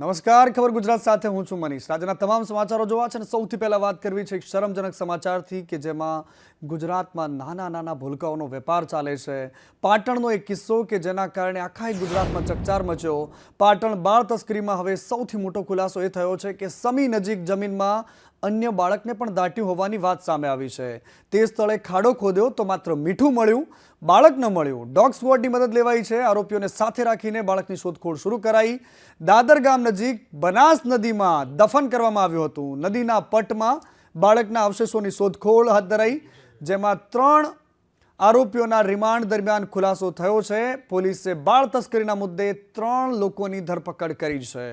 નમસ્કાર, ખબર ગુજરાત સાથે હું છું મનીષ। રાજ્યના તમામ સમાચારો જોવા છે અને સૌથી પહેલા વાત કરવી છે એક શરમજનક સમાચારથી કે જેમાં ગુજરાતમાં નાના નાના ભૂલકાઓનો વેપાર ચાલે છે। પાટણનો એક કિસ્સો કે જેના કારણે આખા ગુજરાતમાં ચકચાર મચ્યો। પાટણ બાળ તસ્કરીમાં હવે સૌથી મોટો ખુલાસો એ થયો છે કે સમી નજીક જમીનમાં अन्य बाळकने पण दाट्યું હોવાની વાત સામે આવી છે। તે સ્થળે ખાડો ખોદ્યો તો માત્ર મીઠું મળ્યું, બાળક ન મળ્યું। ડોગ સ્ક્વોડની મદદ લેવાઈ છે। આરોપીઓને સાથે રાખીને બાળકની શોધખોળ શરૂ કરાઈ। દાદર ગામ નજીક બનાસ નદીમાં દફન કરવામાં આવ્યું હતું। નદીના પટમાં બાળકના અવશેષોની શોધખોળ હાથ ધરાઈ, જેમાં 3 આરોપીઓના રિમાન્ડ દરમિયાન ખુલાસો થયો છે। પોલીસે બાળ તસ્કરીના મુદ્દે 3 લોકોની ધરપકડ કરી છે।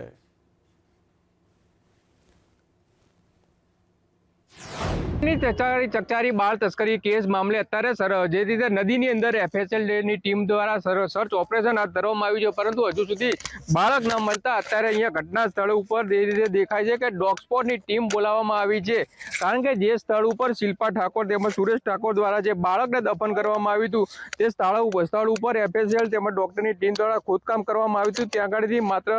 ચકચારી બાળ તસ્કરી કેસ મામલે અત્યારે જે રીતે નદીની અંદર એફએસએલની ટીમ દ્વારા સર્ચ ઓપરેશન હાથ ધરવામાં આવ્યું છે, પરંતુ હજુ સુધી બાળક ન મળતા અત્યારે અહીંયા ઘટના સ્થળ ઉપર જે રીતે દેખાય છે કે ડોગ સ્પોટની ટીમ બોલાવવામાં આવી છે। કારણ કે જે સ્થળ ઉપર શિલ્પા ઠાકોર તેમજ સુરેશ ઠાકોર દ્વારા જે બાળકને દફન કરવામાં આવ્યું હતું તે સ્થળ ઉપર એફએસએલ તેમજ ડોક્ટરની ટીમ દ્વારા ખોદકામ કરવામાં આવ્યું હતું। ત્યાં આગળથી માત્ર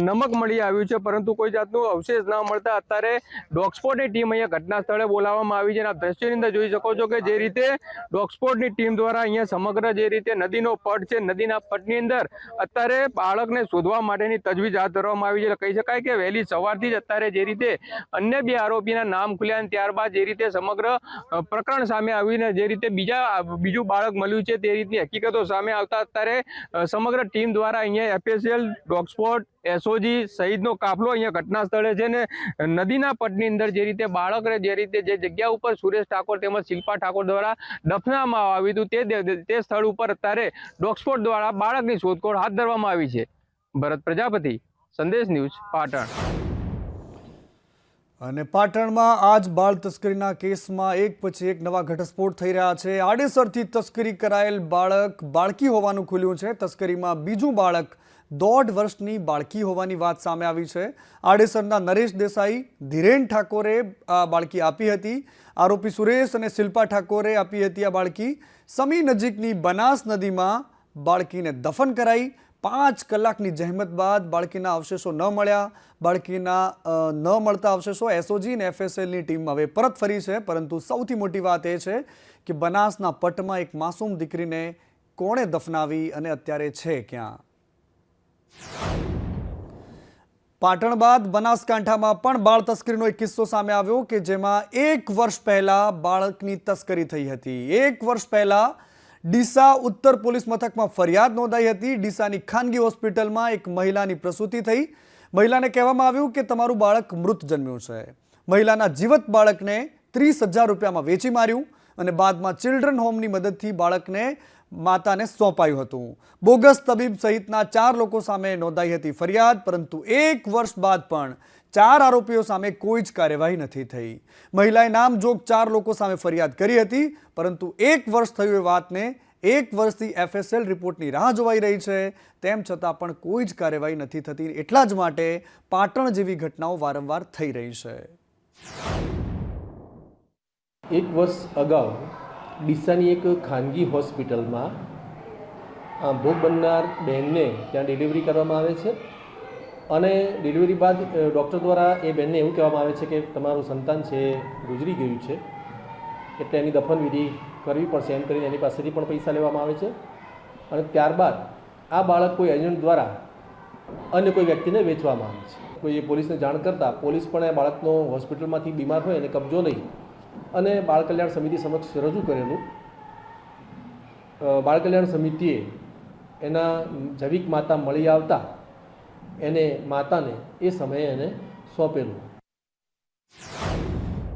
નમક મળી આવ્યું છે, પરંતુ કોઈ જાતનું અવશેષ ન મળતા અત્યારે ડોગ સ્પોટની ટીમ અહીંયા ઘટના સ્થળે બોલાવવામાં આવી છે। આ દ્રશ્યની અંદર જોઈ શકો છો કે જે રીતે ડોગ સ્પોટની ટીમ દ્વારા અહીંયા સમગ્ર જે રીતે નદીનો પટ છે, નદીના પટની અંદર અત્યારે બાળકને શોધવા માટેની તજવીજ હાથ ધરવામાં આવી છે। કહી શકાય કે વહેલી સવારથી જ અત્યારે જે રીતે અન્ય 2 આરોપીના નામ ખુલ્યા અને ત્યારબાદ જે રીતે સમગ્ર પ્રકરણ સામે આવીને જે રીતે બીજું બાળક મળ્યું છે તે રીતની હકીકતો સામે આવતા અત્યારે સમગ્ર ટીમ દ્વારા અહીંયા એફએસએલ, ડોગ સ્પોટ, એસઓજી સહિતનો કાફલો અહીંયા ઘટના સ્થળે છે ને નદીના પટની અંદર જે રીતે બાળકને જે રીતે જે જગ્યા ઉપર સુરેશ ઠાકોર તેમજ શિલ્પા ઠાકોર દ્વારા દફનાવવામાં આવ્યું હતું તે સ્થળ ઉપર અત્યારે ડોગ સ્પોટ દ્વારા બાળકની શોધખોળ હાથ ધરવામાં આવી છે। ભરત પ્રજાપતિ, સંદેશ ન્યૂઝ, પાટણ। અને પાટણમાં આજ બાળ તસ્કરીના કેસમાં એક પછી એક નવા ઘટસ્ફોટ થઈ રહ્યા છે। આડેસરથી તસ્કરી કરાયેલ બાળકી હોવાનું ખુલ્યું છે। તસ્કરીમાં બીજું બાળક 1.5 વર્ષની બાળકી હોવાની વાત સામે આવી છે। આડેસરના નરેશ દેસાઈ, ધીરેન ઠાકોરે આ બાળકી આપી હતી। આરોપી સુરેશ અને શિલ્પા ઠાકોરે આપી હતી આ બાળકી। સમી નજીકની બનાસ નદીમાં બાળકીને દફન કરાઈ। 5 કલાકની જહેમત બાદ બાળકીના અવશેષો ન મળ્યા। બાળકીના ન મળતા અવશેષો એસઓજી અને એફએસએલની ટીમ હવે પરત ફરી છે, પરંતુ સૌથી મોટી વાત એ છે કે બનાસના પટમાં એક માસૂમ દીકરીને કોણે દફનાવી અને અત્યારે છે ક્યાં? પાટણ બાદ બનાસકાંઠામાં પણ બાળ તસ્કરીનો એક કિસ્સો સામે આવ્યો કે જેમાં 1 વર્ષ પહેલા બાળકની તસ્કરી થઈ હતી। 1 વર્ષ પહેલા ડીસા ઉત્તર પોલીસ મથકમાં ફરિયાદ નોંધાઈ હતી। ડીસાની ખાનગી હોસ્પિટલમાં એક મહિલાની પ્રસૂતિ થઈ। મહિલાને કહેવામાં આવ્યું કે તમારું બાળક મૃત જન્મ્યું છે। મહિલાના જીવત બાળકને 30,000 રૂપિયામાં વેચી માર્યું અને બાદમાં ચિલ્ડ્રન હોમની મદદથી બાળકને માતાને સોંપાયું હતું। બોગસ તબીબ સહિતના 4 લોકો સામે નોંધાઈ હતી ફરિયાદ, પરંતુ 1 વર્ષ બાદ પણ 4 આરોપીઓ સામે કોઈ જ કાર્યવાહી નથી થઈ। મહિલાએ નામજોગ 4 લોકો સામે ફરિયાદ કરી હતી, પરંતુ 1 વર્ષ થયું એ વાતને 1 વર્ષથી એફએસએલ રિપોર્ટની રાહ જોવાઈ રહી છે। તેમ છતાં પણ કોઈ જ કાર્યવાહી નથી થતી। એટલા જ માટે પાટણ જેવી ઘટનાઓ વારંવાર થઈ રહી છે। 1 વર્ષ અગાઉ ડીસાની એક ખાનગી હોસ્પિટલમાં ભોગ બનનાર બહેનને ત્યાં ડિલિવરી કરવામાં આવે છે અને ડિલિવરી બાદ ડૉક્ટર દ્વારા એ બહેનને એવું કહેવામાં આવે છે કે તમારું સંતાન છે ગુજરી ગયું છે, એટલે એની દફનવિધિ કરવી પડશે એમ કરીને એની પાસેથી પણ પૈસા લેવામાં આવે છે અને ત્યારબાદ આ બાળક કોઈ એજન્ટ દ્વારા અન્ય કોઈ વ્યક્તિને વેચવામાં આવે છે। કોઈ પોલીસને જાણ કરતાં પોલીસ પણ એ બાળકનો હોસ્પિટલમાંથી બીમાર હોય એને કબજો લઈ અને બાળ કલ્યાણ સમિતિ સમક્ષ રજૂ કરેલું। બાળ કલ્યાણ સમિતિએ એના જૈવિક માતા મળી આવતા એને માતાને એ સમયે એને સોંપેલું।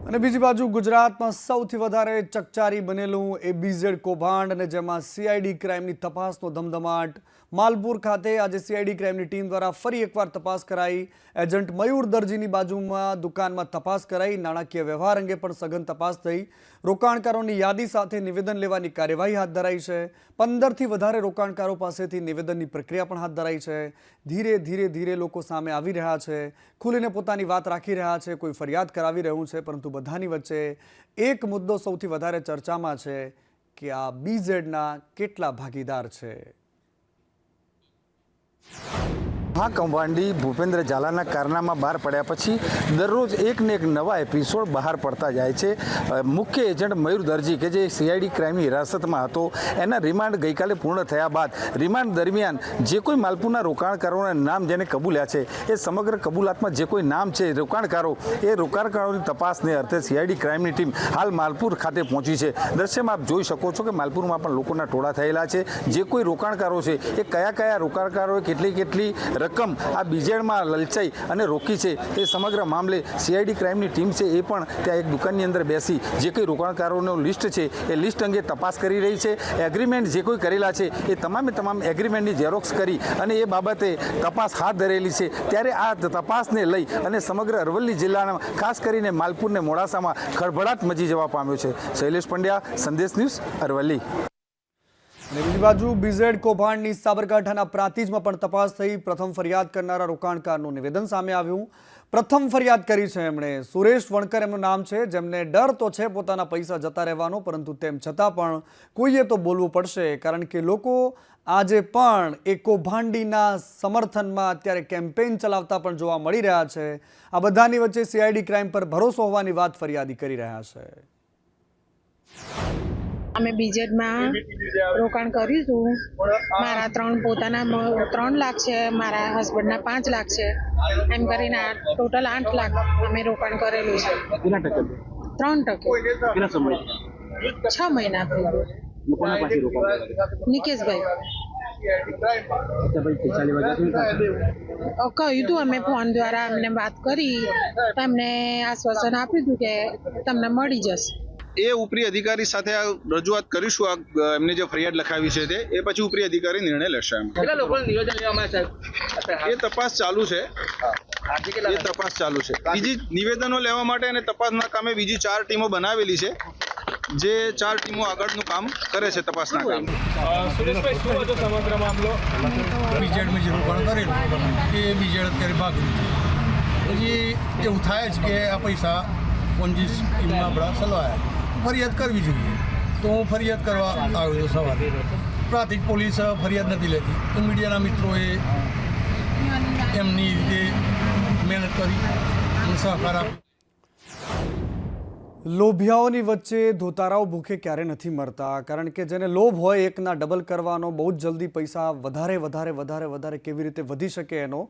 અને બીજી બાજુ ગુજરાતમાં સૌથી વધારે ચકચારી બનેલું એ બીઝેડ કૌભાંડ, અને જેમાં સીઆઈડી ક્રાઇમની તપાસનો ધમધમાટ। માલપુર ખાતે આજે સીઆઈડી ક્રાઇમની ટીમ દ્વારા ફરી એકવાર તપાસ કરાઈ। એજન્ટ મયુર દરજીની બાજુમાં દુકાનમાં તપાસ કરાઈ। નાણાકીય વ્યવહાર અંગે પણ સઘન તપાસ થઈ। રોકાણકારોની યાદી સાથે નિવેદન લેવાની કાર્યવાહી હાથ ધરાઈ છે। 15થી વધારે રોકાણકારો પાસેથી નિવેદનની પ્રક્રિયા પણ હાથ ધરાઈ છે। ધીરે ધીરે લોકો સામે આવી રહ્યા છે, ખુલીને પોતાની વાત રાખી રહ્યા છે, કોઈ ફરિયાદ કરાવી રહ્યું છે, પરંતુ બધાની વચ્ચે એક મુદ્દો સૌથી વધારે ચર્ચામાં છે કે આ બીઝેડના કેટલા ભાગીદાર છે। કૌભાંડી ભૂપેન્દ્ર ઝાલાના કારનામા બહાર પડ્યા પછી દરરોજ એક ને એક નવા એપિસોડ બહાર પડતા જાય છે. મુખ્ય એજન્ટ મયુર દરજી કે જે સીઆઈડી ક્રાઇમની હિરાસતમાં હતો, એના રિમાન્ડ ગઈકાલે પૂર્ણ થયા બાદ રિમાન્ડ દરમિયાન જે કોઈ માલપુરના રોકાણકારોના નામ જેને કબૂલ્યા છે એ સમગ્ર કબૂલાતમાં જે કોઈ નામ છે રોકાણકારો, એ રોકાણકારોની તપાસને અર્થે સીઆઈડી ક્રાઇમની ટીમ હાલ માલપુર ખાતે પહોંચી છે. દ્રશ્યમાં આપ જોઈ શકો છો કે માલપુરમાં પણ લોકોના ટોળા થયેલા છે. જે કોઈ રોકાણકારો છે એ કયા રોકાણકારોએ કેટલી રકમ આ બીજેડમાં લલચાઈ અને રોકી છે એ સમગ્ર મામલે સીઆઈડી ક્રાઇમની ટીમ છે એ પણ ત્યાં એક દુકાનની અંદર બેસી જે કોઈ રોકાણકારોનું લિસ્ટ છે એ લિસ્ટ અંગે તપાસ કરી રહી છે. એગ્રીમેન્ટ જે કોઈ કરેલા છે એ તમામ એગ્રીમેન્ટની ઝેરોક્સ કરી અને એ બાબતે તપાસ હાથ ધરેલી છે. ત્યારે આ તપાસને લઈ અને સમગ્ર અરવલ્લી જિલ્લાના ખાસ કરીને માલપુર ને મોડાસામાં ખળભળાટ મચી જવા પામ્યો છે. શૈલેષ પંડ્યા, સંદેશ ન્યૂઝ, અરવલ્લી. અને બીજી બાજુ બીઝેડ કૌભાંડની સાબરકાંઠાના પ્રાંતિજમાં પણ તપાસ થઈ. પ્રથમ ફરિયાદ કરનારા રોકાણકારનું નિવેદન સામે આવ્યું. પ્રથમ ફરિયાદ કરી છે એમણે. સુરેશ વણકર એમનું નામ છે, જેમને ડર તો છે પોતાના પૈસા જતા રહેવાનો, પરંતુ તેમ છતાં પણ કોઈએ તો બોલવું પડશે, કારણ કે લોકો આજે પણ એ કૌભાંડીના સમર્થનમાં અત્યારે કેમ્પેઇન ચલાવતા પણ જોવા મળી રહ્યા છે. આ બધાની વચ્ચે સીઆઈડી ક્રાઇમ પર ભરોસો હોવાની વાત ફરિયાદી કરી રહ્યા છે. અમે બીજેડમાં રોકાણ કર્યું હતું. મારા પોતાના 3 લાખ છે, મારા હસબન્ડના 5 લાખ છે, એમ કરીને ટોટલ 8 લાખ અમે રોકાણ કરેલું છે. 3%. 6 મહિના થઈ ગયા. નિકેશભાઈ કહ્યું હતું, અમે ફોન દ્વારા અમને વાત કરી તો એમને આશ્વાસન આપ્યું હતું કે તમને મળી જશે. એ ઉપરી અધિકારી સાથે આ રજૂઆત કરીશું. આ એમને જે ફરિયાદ લખાવી છે તે એ પછી ઉપરી અધિકારી નિર્ણય લેશે. એ તપાસ ચાલુ છે. બીજી નિવેદનો લેવા માટે અને તપાસના કામે બીજી 4 ટીમો બનાવેલી છે, જે 4 ટીમો આગળનું કામ કરે છે તપાસના કામ. સુરેશભાઈ, શું હતો સમગ્ર મામલો? બીજેડમાં જે રોકાણ કરેલું એ બીજેડ અત્યારે ભાગેલું છે. પછી એવું થાય જ કે આ પૈસા પોન્જી સ્કીમમાં આપણા સલવાયા, ફરિયાદ કરવી જોઈએ. તો હું ફરિયાદ કરવા આવ્યો હતો સવારે. પ્રાંતિજ પોલીસ ફરિયાદ નથી લેતી, તો મીડિયાના મિત્રોએ એમની રીતે મહેનત કરી અને સહકાર આપ્યો. લોભિયાઓની વચ્ચે ધોતારાઓ ભૂખે ક્યારે નથી મરતા, કારણ કે જેને લોભ હોય એકના ડબલ કરવાનો, બહુ જ જલ્દી પૈસા વધારે કેવી રીતે વધી શકે એનો,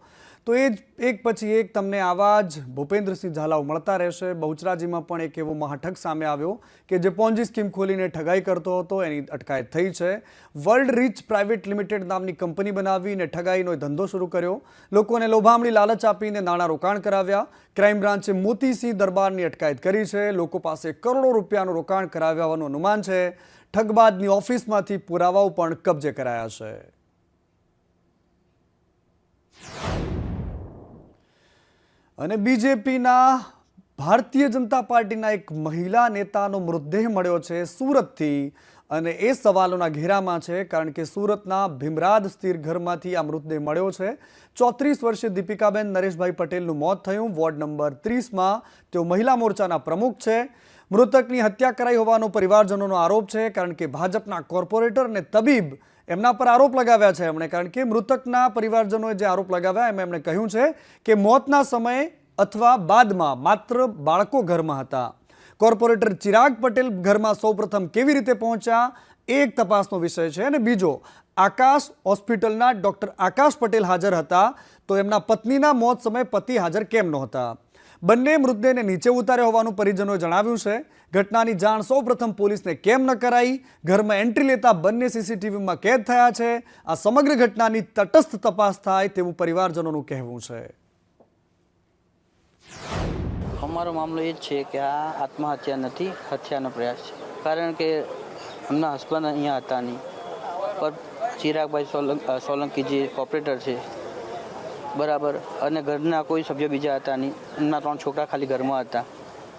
તો એ જ એક પછી એક તમને આવા જ ભૂપેન્દ્રસિંહ ઝાલાઓ મળતા રહેશે. બહુચરાજીમાં પણ એક એવો મહાઠગ સામે આવ્યો કે જે પોન્જી સ્કીમ ખોલીને ઠગાઈ કરતો હતો, એની અટકાયત થઈ છે. વર્લ્ડ રીચ પ્રાઇવેટ લિમિટેડ નામની કંપની બનાવીને ઠગાઈનો ધંધો શરૂ કર્યો. લોકોને લોભામણી લાલચ આપીને નાણાં રોકાણ કરાવ્યા. ક્રાઇમ બ્રાન્ચે મોતીસિંહ દરબારની અટકાયત કરી છે. લોકો પાસે કરોડો રૂપિયાનું રોકાણ કરાવ્યા હોવાનું અનુમાન છે. ઠગબાજની ઓફિસમાંથી પુરાવાઓ પણ કબજે કરાયા છે. અને બીજેપીના ભારતીય જનતા પાર્ટીના એક મહિલા નેતાનો મૃતદેહ મળ્યો છે સુરતથી, અને એ સવાલોના ઘેરામાં છે, કારણ કે સુરતના ભીમરાદ સ્થિર ઘરમાંથી આ મૃતદેહ મળ્યો છે. 34 વર્ષીય દીપિકાબેન નરેશભાઈ પટેલનું મોત થયું. વોર્ડ નંબર 30માં તેઓ મહિલા મોરચાના પ્રમુખ છે. મૃતકની હત્યા કરાઈ હોવાનો પરિવારજનોનો આરોપ છે, કારણ કે ભાજપના કોર્પોરેટર અને તબીબ એમના પર આરોપ લગાવ્યા છે એમણે. કારણ કે મૃતકના પરિવારજનોએ જે આરોપ લગાવ્યા એમાં એમણે કહ્યું છે કે મોતના સમયે અથવા બાદમાં માત્ર બાળકો ઘરમાં હતા. કોર્પોરેટર ચિરાગ પટેલ ઘરમાં સૌપ્રથમ કેવી રીતે પહોંચ્યા એ એક તપાસનો વિષય છે. અને બીજો, આકાશ હોસ્પિટલના ડોક્ટર આકાશ પટેલ હાજર હતા, તો એમના પત્નીના મોત સમયે પતિ હાજર કેમ નહોતા? બંને મૃતદેહને નીચે ઉતાર્યા હોવાનું પરિજનોએ જણાવ્યું છે. ઘટનાની જાણ સૌપ્રથમ પોલીસને કેમ ન કરાઈ? ઘરમાં એન્ટ્રી લેતા બંને સીસીટીવીમાં કેદ થયા છે. આ સમગ્ર ઘટનાની તટસ્થ તપાસ થાય તેવું પરિવારજનોનું કહેવું છે. અમારો મામલો એ જ છે કે આ આત્મહત્યા નથી, હત્યાનો પ્રયાસ છે. કારણ કે એમના હસબન્ડ અહીંયા હતા નહીં, પણ ચિરાગભાઈ સોલંકી જે કોર્પોરેટર છે, બરાબર, અને ઘરના કોઈ સભ્ય બીજા હતા નહીં. એમના 3 છોકરા ખાલી ઘરમાં હતા,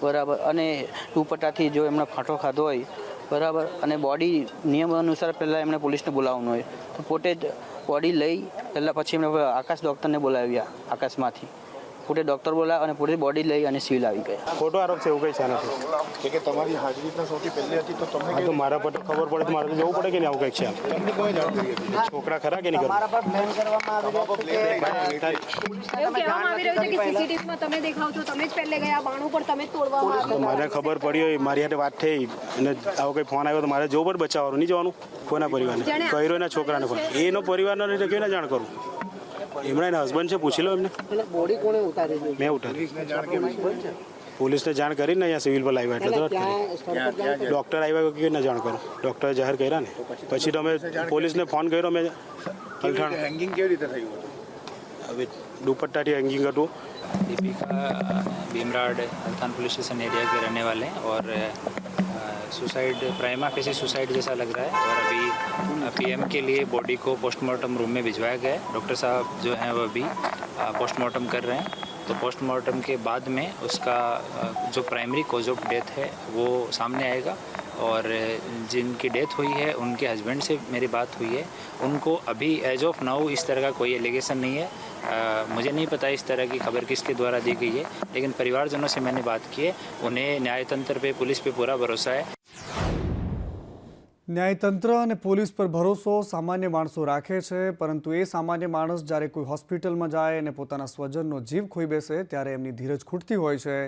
બરાબર. અને દુપટ્ટાથી જો એમણે ફાંટો ખાધો હોય, બરાબર, અને બોડી નિયમ અનુસાર પહેલાં એમણે પોલીસને બોલાવવાનું હોય, તો પોતે જ બોડી લઈ પહેલાં પછી એમણે આકાશ ડૉક્ટરને બોલાવ્યા આકાશમાંથી, પોતે ડૉક્ટર બોલાવ્યા અને પોતે બોડી લઈ અને સિવિલ આવી ગયા. ખોટો આરોપ છે, એવું કંઈ છે નથી કે તમારી હાજરી ત્યાં સૌથી પહેલી હતી તો તમને આ તો મારા પર તો ખબર પડે તો મારે તો જવું પડે કે નહીં, આવું કંઈક છે તમને કોઈ જાણ કરી હતી? છોકરા ખરા કે નહીં ખરા? મારા પર બ્લેમ કરવામાં આવી રહ્યો છે કે એવું કહેવામાં આવી રહ્યું છે કે સીસીટીવીમાં તમે દેખાવ છો, તમે જ પહેલે ગયા, બાણું પણ તમે જ તોડવામાં તો આવ્યું. મને ખબર પડી હોય, મારી સાથે વાત થઈ અને આવો કંઈ ફોન આવ્યો તો મારે જવું પડે બચાવવાનું, નહીં જવાનું કોના પરિવારને કર્યો એના છોકરાને ફોન, એનો પરિવારનો રીતે કેવી જાણ કરું? એમના એના હસબન્ડ છે, પૂછી લો એમને. બોડી કોણે ઉતારી છે? મેં ઉઠાવી પોલીસને જાણ કરીને અહીંયા સિવિલ પર લાવ્યા એટલે તરત કરી. ડૉક્ટર આવ્યા કે ના જાણ કરો, ડૉક્ટરે જાહેર કર્યા ને પછી તો અમે પોલીસને ફોન કર્યો. મેં અલઠાણ હેંગિંગ કેવી રીતે થયું હતું? હવે दुपट्टा हैंगिंग का तो Deepika Bhimrad Althan police station area के रहने वाले हैं और सुसाइड प्राइमा फेसी सुसाइड जैसा लग रहा है और अभी पीएम के लिए बॉडी को पोस्टमार्टम रूम में भिजवाया गया है. डॉक्टर साहब जो हैं वो अभी पोस्टमार्टम कर रहे हैं. तो पोस्टमार्टम के बाद में उसका जो प्राइमरी कॉज ऑफ डेथ है वो सामने आएगा और जिनकी डेथ हुई है उनके हस्बैंड से मेरी बात हुई है. उनको अभी एज ऑफ नाउ इस तरह का कोई एलिगेशन नहीं है. मुझे नहीं पता इस तरह की खबर किसके द्वारा दी गई है, लेकिन परिवारजनों से मैंने बात की है. उन्हें न्यायतंत्र पे पुलिस पे पूरा भरोसा है. ન્યાયતંત્ર અને પોલીસ પર ભરોસો સામાન્ય માણસો રાખે છે, પરંતુ એ સામાન્ય માણસ જ્યારે કોઈ હોસ્પિટલમાં જાય અને પોતાના સ્વજનનો જીવ ખોઈ બેસે ત્યારે એમની ધીરજ ખૂટતી હોય છે.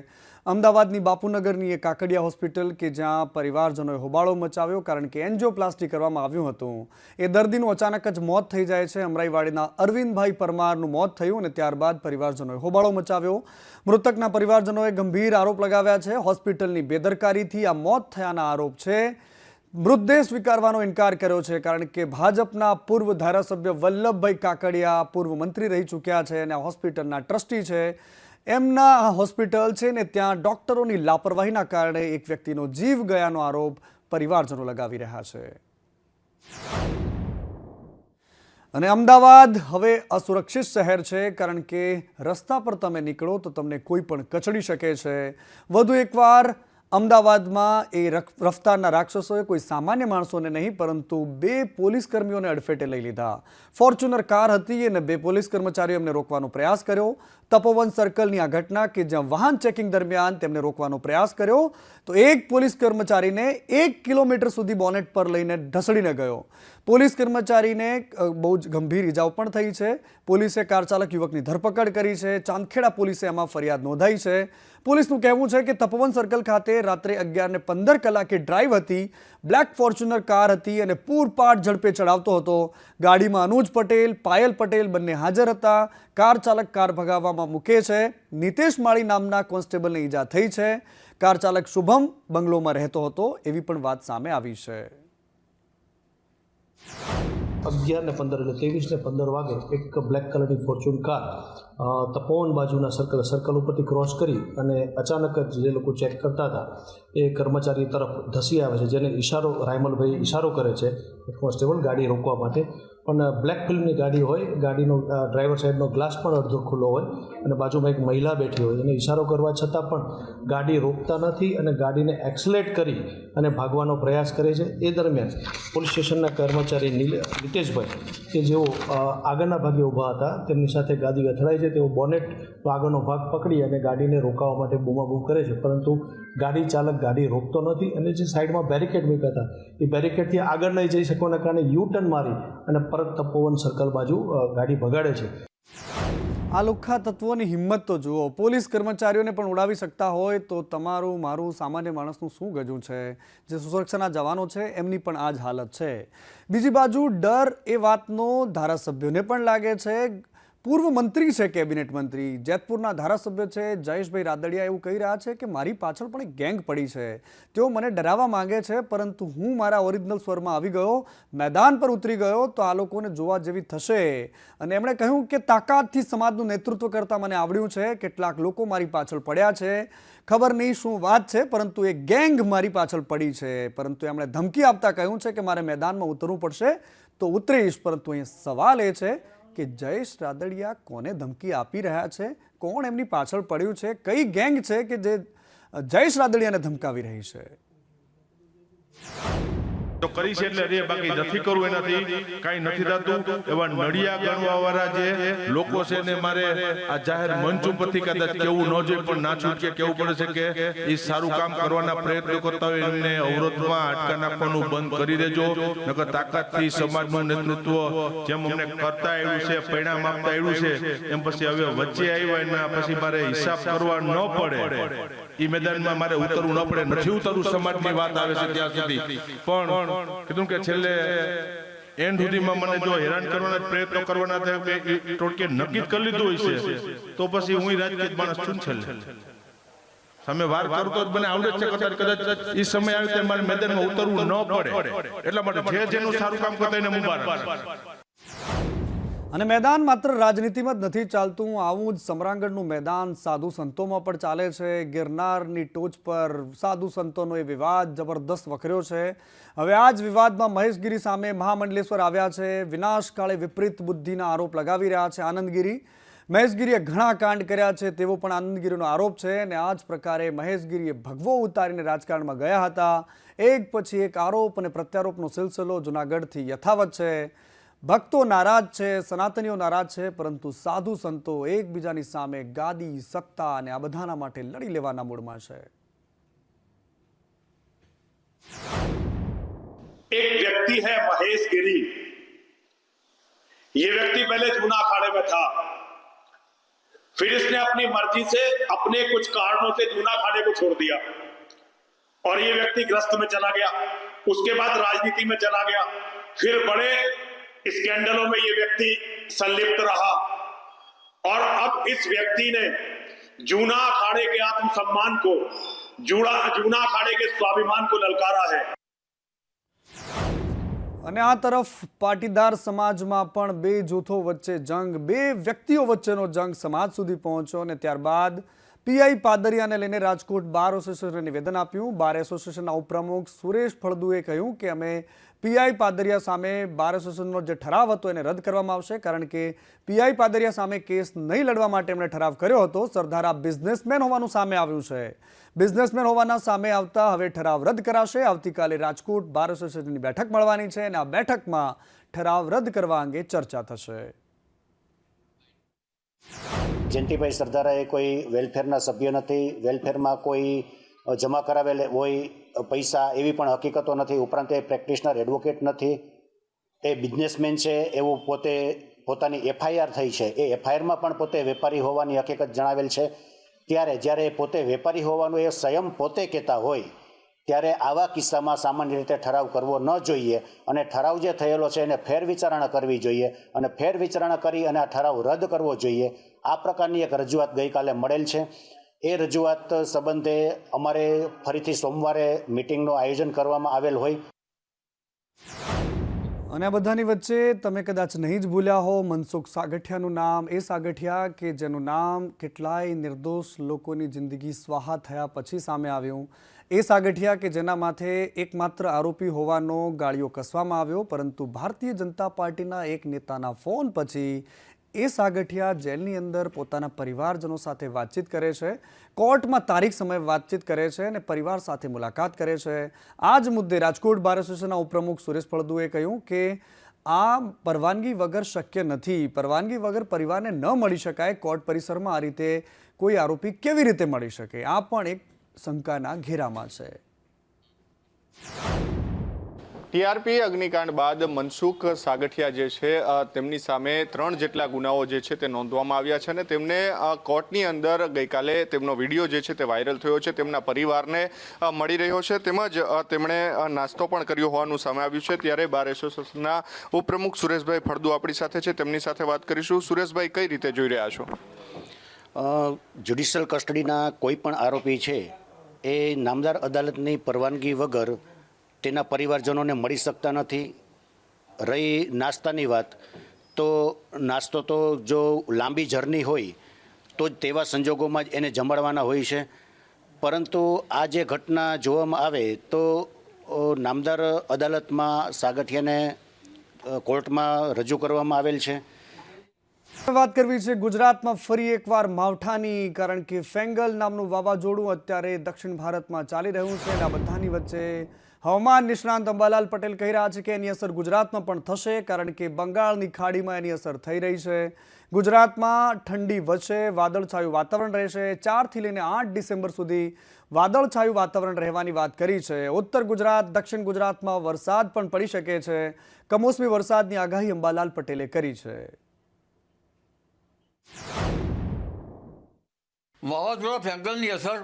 અમદાવાદની બાપુનગરની એક કાકડિયા હોસ્પિટલ કે જ્યાં પરિવારજનોએ હોબાળો મચાવ્યો કારણ કે એન્જિયોપ્લાસ્ટી કરવામાં આવ્યું હતું. એ દર્દીનું અચાનક જ મોત થઈ જાય છે. અમરાઈવાડીના અરવિંદભાઈ પરમારનું મોત થયું અને ત્યારબાદ પરિવારજનોએ હોબાળો મચાવ્યો. મૃતકના પરિવારજનોએ ગંભીર આરોપ લગાવ્યા છે. હોસ્પિટલની બેદરકારીથી આ મોત થયાના આરોપ છે. મૃતદેહ સ્વીકારવાનો ઇનકાર કર્યો છે કારણ કે ભાજપના પૂર્વ ધારાસભ્ય વલ્લભભાઈ કાકડિયા પૂર્વ મંત્રી રહી ચૂક્યા છે અને આ હોસ્પિટલના ટ્રસ્ટી છે. એમના આ હોસ્પિટલ છે ને ત્યાં ડોક્ટરોની લાપરવાહીના કારણે એક વ્યક્તિનો જીવ ગયાનો આરોપ પરિવારજનો લગાવી રહ્યા છે. અને અમદાવાદ હવે અસુરક્ષિત શહેર છે કારણ કે રસ્તા પર તમે નીકળો તો તમને કોઈ પણ કચડી શકે છે. વધુ એકવાર અમદાવાદમાં એ રફતારના રાક્ષસોએ કોઈ સામાન્ય માણસોને નહીં પરંતુ 2 પોલીસ કર્મીઓને અડફેટે લઈ લીધા. ફોર્ચ્યુનર કાર હતી અને 2 પોલીસ કર્મચારીઓ એમને રોકવાનો પ્રયાસ કર્યો. તપોવન સર્કલની આ ઘટના કે જ્યાં વાહન ચેકિંગ દરમિયાન તેમને રોકવાનો પ્રયાસ કર્યો તો એક પોલીસ કર્મચારીને 1 કિલોમીટર સુધી બોનેટ પર લઈને ઢસડીને ગયો. પોલીસ કર્મચારીને બહુ જ ગંભીર ઇજાઓ પણ થઈ છે. પોલીસે કાર ચાલક યુવકની ધરપકડ કરી છે. ચાંદખેડા પોલીસે આમાં ફરિયાદ નોંધાઈ છે. પોલીસનું કહેવું છે કે તપોવન સર્કલ ખાતે રાત્રે 11:15 કલાકે ડ્રાઈવ હતી. બ્લેક ફોર્ચ્યુનર કાર હતી અને પૂરપાટ ઝડપે ચડાવતો હતો. ગાડીમાં અનુજ પટેલ, પાયલ પટેલ બંને હાજર હતા. કાર ચાલક કાર ભગાવવામાં મૂકે છે. નિતેશ માળી નામના કોન્સ્ટેબલને ઈજા થઈ છે. કાર ચાલક શુભમ બંગલોમાં રહેતો હતો એવી પણ વાત સામે આવી છે. 11:15 એટલે 23:15 વાગે એક બ્લેક કલરની ફોર્ચ્યુન કાર તપોવન બાજુના સર્કલ ઉપરથી ક્રોસ કરી અને અચાનક જ જે લોકો ચેક કરતા હતા એ કર્મચારી તરફ ધસી આવે છે, જેને ઇશારો રાયમલભાઈ ઇશારો કરે છે કોન્સ્ટેબલ ગાડી રોકવા માટે. પણ બ્લેક ફિલ્મની ગાડી હોય, ગાડીનો ડ્રાઈવર સાઈડનો ગ્લાસ પણ અડધો ખુલ્લો હોય અને બાજુમાં એક મહિલા બેઠી હોય. એને ઇશારો કરવા છતાં પણ ગાડી રોકતા નથી અને ગાડીને એક્સલેટ કરી અને ભાગવાનો પ્રયાસ કરે છે. એ દરમિયાન પોલીસ સ્ટેશનના કર્મચારી નિતેશભાઈ કે જેઓ આગળના ભાગે ઊભા હતા તેમની સાથે ગાડી અથડાય છે. તેઓ બોનેટનો આગળનો ભાગ પકડી અને ગાડીને રોકાવા માટે બૂમાબૂમ કરે છે, પરંતુ ગાડી ચાલક ગાડી રોકતો નથી અને જે સાઈડમાં બેરિકેડ મૂક્યા હતા એ બેરિકેડથી આગળ નહીં જઈ શકવાના કારણે યુ ટર્ન મારી અને પરત તપોવન સર્કલ બાજુ ગાડી ભગાડે છે. આ લુખ્ખા તત્વોની હિંમત તો જુઓ. પોલીસ કર્મચારીઓને પણ ઉડાવી શકતા હોય તો તમારું મારું સામાન્ય માણસનું શું ગજું છે? જે સુરક્ષાના જવાનો છે એમની પણ આ જ હાલત છે. બીજી બાજુ ડર એ વાતનો ધારાસભ્યોને પણ લાગે છે. પૂર્વ મંત્રી છે, કેબિનેટ મંત્રી જેતપુરના ધારાસભ્ય છે જયેશભાઈ રાદડિયા એવું કહી રહ્યા છે કે મારી પાછળ પણ એક ગેંગ પડી છે. તેઓ મને ડરાવવા માંગે છે, પરંતુ હું મારા ઓરિજિનલ સ્વરમાં આવી ગયો, મેદાન પર ઉતરી ગયો તો આ લોકોને જોવા જેવી થશે. અને એમણે કહ્યું કે તાકાતથી સમાજનું નેતૃત્વ કરતા મને આવડ્યું છે. કેટલાક લોકો મારી પાછળ પડ્યા છે. ખબર નહીં શું વાત છે, પરંતુ એક ગેંગ મારી પાછળ પડી છે. પરંતુ એમણે ધમકી આપતા કહ્યું છે કે મારે મેદાનમાં ઉતરવું પડશે તો ઉતરીશ. પરંતુ અહીં સવાલ એ છે કે જયેશ રાદડિયા કોને ધમકી આપી રહ્યા છે? કોણ એમની પાછળ પડ્યું છે? કઈ ગેંગ છે કે જે જયેશ રાદડિયાને ધમકાવી રહી છે? તો કરી છે એટલે રે, બાકી નથી કરવું એનાથી કાંઈ નથી થતું. એવા નડિયા ગણવાવાળા જે લોકો છે ને મારે આ જાહેર મંચ ઉપરથી કદાચ કેવું ન જોઈએ પણ ના છૂટકે કેવું પડે છે કે એ સારું કામ કરવાના પ્રયત્નો કરતા હોય એમને અવરોધમાં અટકા નાખવાનું બંધ કરી દેજો. નકર તાકાતથી સમાજનું નેતૃત્વ જેમ અમને કરતા આવ્યું છે, પરિણામ આપતા આવ્યું છે, એમ પછી હવે વચ્ચે આવ્યા એના પછી મારે હિસાબ કરવા ન પડે, એ મેદાનમાં મારે ઉતરવું ન પડે. નથી ઉતરવું, સમાજની વાત આવે છે ત્યાં સુધી, પણ કીધું કે છેલ્લે એન્ડ સુધીમાં મને જો હેરાન કરવાના પ્રયત્નો કરવાના થાય કે ટોટકે નક્કી કરી લીધું હોય છે તો પછી હું રાજકીય માણસ છું. છેલ્લે સામે વાર કરતો મને આવડે છે, કદાચ એ સમય આવે ત્યારે મારે મેદાનમાં ઉતરવું ન પડે. એટલા માટે જે જેનું સારું કામ કરતા એને મુબારક. અને મેદાન માત્ર રાજનીતિમાં જ નથી ચાલતું, આવું જ સમરાંગણનું મેદાન સાધુ સંતોમાં પણ ચાલે છે. ગિરનારની ટોચ પર સાધુ સંતોનો એ વિવાદ જબરદસ્ત વકર્યો છે. હવે આ જ વિવાદમાં મહેશગીરી સામે મહામંડલેશ્વર આવ્યા છે. વિનાશકાળે વિપરીત બુદ્ધિના આરોપ લગાવી રહ્યા છે આનંદગીરી. મહેશગીરીએ ઘણા કાંડ કર્યા છે તેવો પણ આનંદગીરીનો આરોપ છે. અને આ જ પ્રકારે મહેશગીરીએ ભગવો ઉતારીને રાજકારણમાં ગયા હતા. એક પછી એક આરોપ અને પ્રત્યારોપનો સિલસિલો જૂનાગઢથી યથાવત છે. ભક્તો નારાજ છે, સનાતનીઓ નારાજ છે, પરંતુ સાધુ સંતો એકબીજાની સામે ગાદી, સત્તા અને આ બધાના માટે લડી લેવાના મૂડમાં છે. एक व्यक्ति है महेश गिरी। ये व्यक्ति पहले जूना अखाड़े में था, फिर इसने अपनी मर्जी से अपने कुछ कारणों से जूना अखाड़े को छोड़ दिया और ये व्यक्ति ग्रस्त में चला गया. उसके बाद राजनीति में चला गया, फिर बड़े स्कैंडलों में ये व्यक्ति संलिप्त रहा और अब इस व्यक्ति ने जूना अखाड़े के आत्मसम्मान को, जूना अखाड़े के स्वाभिमान को ललकारा है. અને આ તરફ પાટીદાર સમાજમાં પણ બે જૂથો વચ્ચે જંગ, બે વ્યક્તિઓ વચ્ચેનો જંગ સમાજ સુધી પહોંચ્યો અને ત્યારબાદ પીઆઈ પાદરિયાને લઈને રાજકોટ બાર એસોસિએશને નિવેદન આપ્યું. બાર એસોસિએશનના ઉપપ્રમુખ સુરેશ ફળદુએ કહ્યું કે અમે પીઆઈ પાદરિયા સામે બાર એસોસિએશનનો જે ઠરાવ હતો એને રદ કરવામાં આવશે, કારણ કે પીઆઈ પાદરિયા સામે કેસ નહીં લડવા માટે એમણે ઠરાવ કર્યો હતો. સરદારા બિઝનેસમેન હોવાનું સામે આવ્યું છે. બિઝનેસમેન હોવાના સામે આવતા હવે ઠરાવ રદ કરાશે. આવતીકાલે રાજકોટ બાર એસોસિએશનની બેઠક મળવાની છે અને આ બેઠકમાં ઠરાવ રદ કરવા અંગે ચર્ચા થશે. જયંતિભાઈ સરદારા એ કોઈ વેલફેરના સભ્ય નથી, વેલફેરમાં કોઈ જમા કરાવેલ હોય પૈસા એવી પણ હકીકતો નથી. ઉપરાંત એ પ્રેક્ટિશનર એડવોકેટ નથી, એ બિઝનેસમેન છે એવું પોતાની એફઆઈઆર થઈ છે. એ એફઆઈઆરમાં પણ પોતે વેપારી હોવાની હકીકત જણાવેલ છે. ત્યારે જ્યારે પોતે વેપારી હોવાનું એ સ્વયં પોતે કહેતા હોય ત્યારે આવા કિસ્સામાં સામાન્ય રીતે ઠરાવ કરવો ન જોઈએ અને ઠરાવ જે થયેલો છે એને ફેરવિચારણા કરવી જોઈએ અને ફેરવિચારણા કરી અને આ ઠરાવ રદ કરવો જોઈએ. આ પ્રકારની એક રજૂઆત ગઈકાલે મળેલ છે. એ રજૂઆત સંબંધે અમારે ફરીથી સોમવારે મિટિંગનું આયોજન કરવામાં આવેલ હોય. અને આ બધાની વચ્ચે તમે કદાચ નહીં જ ભૂલ્યા હો મનસુખ સાગઠિયાનું નામ. એ સાગઠિયા કે જેનું નામ કેટલાય નિર્દોષ લોકોની જિંદગી સ્વાહા થયા પછી સામે આવ્યું. એ સાગઠિયા કે જેના માથે એકમાત્ર આરોપી હોવાનો ગાળિયો કસવામાં આવ્યો, પરંતુ ભારતીય જનતા પાર્ટીના એક નેતાના ફોન પછી એ સાગઠિયા જેલની અંદર પોતાના પરિવારજનો સાથે વાતચીત કરે છે, કોર્ટમાં તારીખ સમય વાતચીત કરે છે અને પરિવાર સાથે મુલાકાત કરે છે. આ જ મુદ્દે રાજકોટ બાર એસોસિએશનના ઉપપ્રમુખ સુરેશ ફળદુએ કહ્યું કે આ પરવાનગી વગર શક્ય નથી. પરવાનગી વગર પરિવારને ન મળી શકાય. કોર્ટ પરિસરમાં આ રીતે કોઈ આરોપી કેવી રીતે મળી શકે? આ પણ એક શંકાના ઘેરામાં છે. ટીઆરપી અગ્નિકાંડ બાદ મનસુખ સાગઠિયા જે છે તેમની સામે 3 જેટલા ગુનાઓ જે છે તે નોંધવામાં આવ્યા છે અને તેમને કોર્ટની અંદર ગઈકાલે તેમનો વિડીયો જે છે તે વાયરલ થયો છે, તેમના પરિવારને મળી રહ્યો છે, તેમજ તેમણે નાસ્તો પણ કર્યો હોવાનું સામે આવ્યું છે. ત્યારે બાર એસોસિએશનના ઉપપ્રમુખ સુરેશભાઈ ફળદુ આપણી સાથે છે, તેમની સાથે વાત કરીશું. સુરેશભાઈ, કઈ રીતે જોઈ રહ્યા છો? જ્યુડિશિયલ કસ્ટડીના કોઈ પણ આરોપી છે એ નામદાર અદાલતની પરવાનગી વગર તેના પરિવારજનોને મળી શકતા નથી. રહી નાસ્તાની વાત, તો નાસ્તો તો જો લાંબી જર્ની હોય તો જ તેવા સંજોગોમાં જ એને જમાડવાના હોય છે. પરંતુ આ જે ઘટના જોવામાં આવે તો નામદાર અદાલતમાં સાગઠિયાને કોર્ટમાં રજૂ કરવામાં આવેલ છે. વાત કરવી છે ગુજરાતમાં ફરી એકવાર માવઠાની, કારણ કે ફેંગલ નામનું વાવાઝોડું અત્યારે દક્ષિણ ભારતમાં ચાલી રહ્યું છે અને આ બધાની વચ્ચે હવામાન નિષ્ણાંત અંબાલાલ પટેલ કહી રહ્યા છે કે એની અસર ગુજરાતમાં પણ થશે, કારણ કે બંગાળની ખાડીમાં એની અસર થઈ રહી છે. ગુજરાતમાં ઠંડી વધશે, વાદળછાયું વાતાવરણ રહેશે. 4 થી લઈને 8 ડિસેમ્બર સુધી વાદળછાયું વાતાવરણ રહેવાની વાત કરી છે. ઉત્તર ગુજરાત, દક્ષિણ ગુજરાતમાં વરસાદ પણ પડી શકે છે. કમોસમી વરસાદની આગાહી અંબાલાલ પટેલે કરી છે. વાવાઝોડા ફેંગલની અસર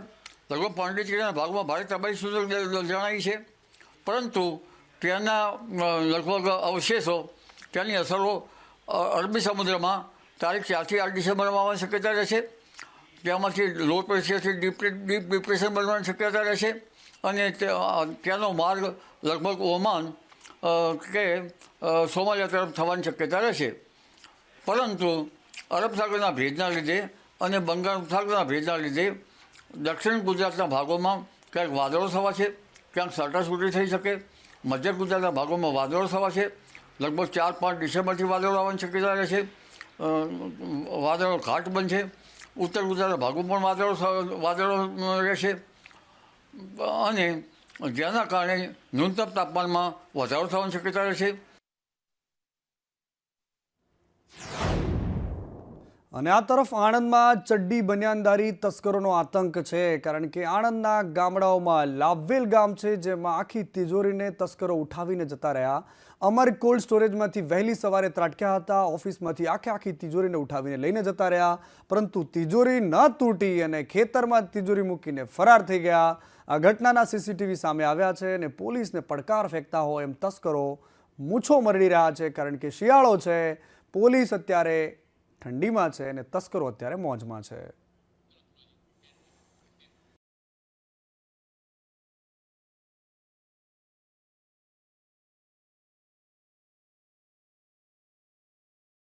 લગભગ પોંડિચેરીના ભાગમાં ભારે તબાહી સુધી જણાઈ છે, પરંતુ ત્યાંના લગભગ અવશેષો, ત્યાંની અસરો અરબી સમુદ્રમાં તારીખ 4 થી 8 ડિસેમ્બરમાં આવવાની શક્યતા રહેશે. ત્યાંમાંથી લો પ્રેશરથી ડીપ ડિપ્રેશન બનવાની શક્યતા રહેશે અને ત્યાંનો માર્ગ લગભગ ઓમાન કે સોમાલિયા તરફ થવાની શક્યતા રહેશે. પરંતુ અરબ સાગરના ભેજના લીધે અને બંગાળ ઉપસાગરના ભેજના લીધે દક્ષિણ ગુજરાતના ભાગોમાં ક્યાંક વાદળો થવા છે, ક્યાંક છાંટાછૂટી થઈ શકે. મધ્ય ગુજરાતના ભાગોમાં વાદળો થવા છે. લગભગ 4-5 ડિસેમ્બરથી વાદળો આવવાની શક્યતા રહેશે. વાદળો ઘાટ બનશે. ઉત્તર ગુજરાતના ભાગોમાં પણ વાદળો રહેશે અને જેના કારણે ન્યૂનતમ તાપમાનમાં વધારો થવાની શક્યતા રહેશે. અને આ તરફ આણંદમાં ચડ્ડી બનિયાનદારી તસ્કરોનો આતંક છે, કારણ કે આણંદના ગામડાઓમાં લાવેલ ગામ છે, જેમાં આખી તિજોરીને તસ્કરો ઉઠાવીને જતા રહ્યા. અમર કોલ્ડ સ્ટોરેજમાંથી વહેલી સવારે ત્રાટક્યા હતા. ઓફિસમાંથી આખી તિજોરીને ઉઠાવીને લઈને જતા રહ્યા, પરંતુ તિજોરી ન તૂટી અને ખેતરમાં તિજોરી મૂકીને ફરાર થઈ ગયા. આ ઘટનાના સીસીટીવી સામે આવ્યા છે અને પોલીસને પડકાર ફેંકતા હોય એમ તસ્કરો મૂછો મરડી રહ્યા છે, કારણ કે શિયાળો છે, પોલીસ અત્યારે ઠંડીમાં છે અને તસ્કરો અત્યારે મોજમાં છે.